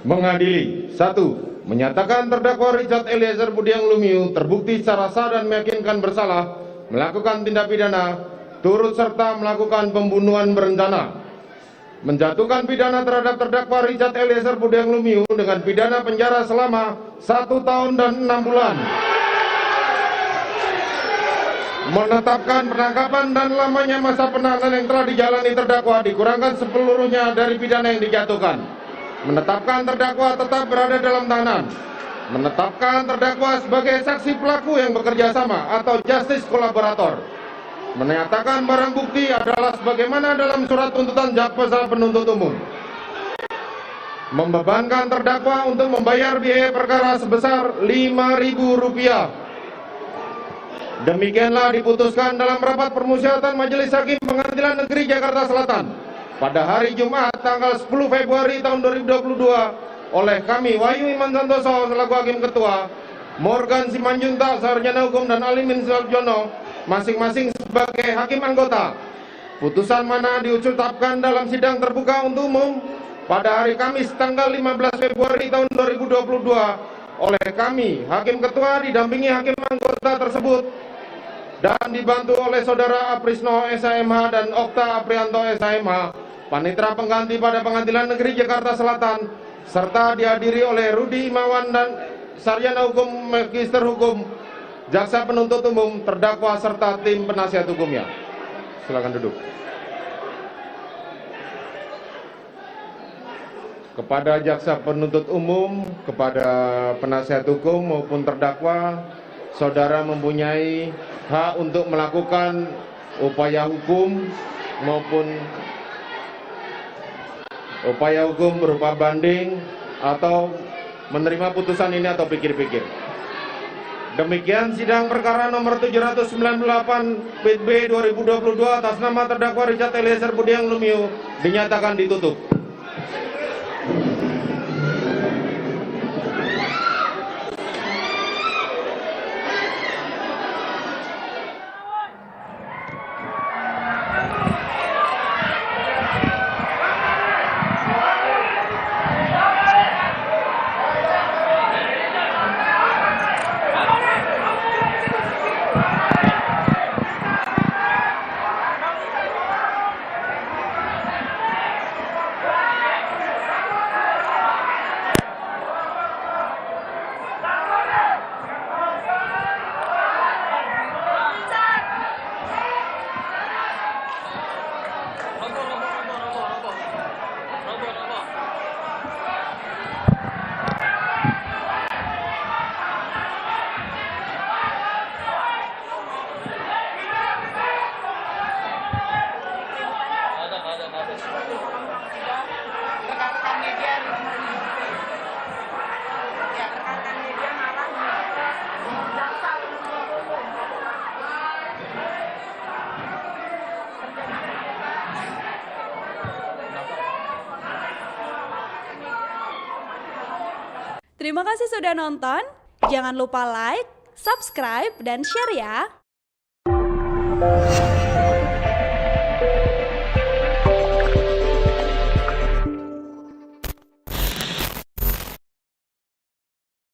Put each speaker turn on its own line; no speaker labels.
Mengadili. 1. Menyatakan terdakwa Richard Eliezer Budiang Lumiu terbukti secara sah dan meyakinkan bersalah melakukan tindak pidana turut serta melakukan pembunuhan berencana, menjatuhkan pidana terhadap terdakwa Richard Eliezer Budiang Lumiu dengan pidana penjara selama 1 tahun dan 6 bulan, menetapkan penangkapan dan lamanya masa penahanan yang telah dijalani terdakwa dikurangkan sepeluruhnya dari pidana yang dijatuhkan, menetapkan terdakwa tetap berada dalam tahanan, menetapkan terdakwa sebagai saksi pelaku yang bekerja sama atau justice kolaborator, menyatakan barang bukti adalah sebagaimana dalam surat tuntutan jaksa penuntut umum, membebankan terdakwa untuk membayar biaya perkara sebesar Rp5.000. Demikianlah diputuskan dalam rapat permusyawaratan Majelis Hakim Pengadilan Negeri Jakarta Selatan pada hari Jumat tanggal 10 Februari tahun 2022 oleh kami Wahyu Iman Santoso selaku Hakim Ketua, Morgan Simanjuntak Sarjana Hukum dan Alimin Suljono masing-masing sebagai Hakim Anggota. Putusan mana diucapkan dalam sidang terbuka untuk umum pada hari Kamis tanggal 15 Februari tahun 2022 oleh kami Hakim Ketua didampingi Hakim Anggota tersebut dan dibantu oleh Saudara Aprisno SHMH dan Okta Aprianto SHMH, Panitera Pengganti pada Pengadilan Negeri Jakarta Selatan, serta dihadiri oleh Rudi Imawan dan Sarjana Hukum Magister Hukum, Jaksa Penuntut Umum, terdakwa serta tim penasihat hukumnya. Silakan duduk. Kepada Jaksa Penuntut Umum, kepada penasihat hukum maupun terdakwa, saudara mempunyai hak untuk melakukan upaya hukum maupun upaya hukum berupa banding atau menerima putusan ini atau pikir-pikir. Demikian sidang perkara nomor 798 PB 2022 atas nama terdakwa Richard Eliezer Budiang Lumiu dinyatakan ditutup.
Terima kasih sudah nonton. Jangan lupa like, subscribe, dan share ya.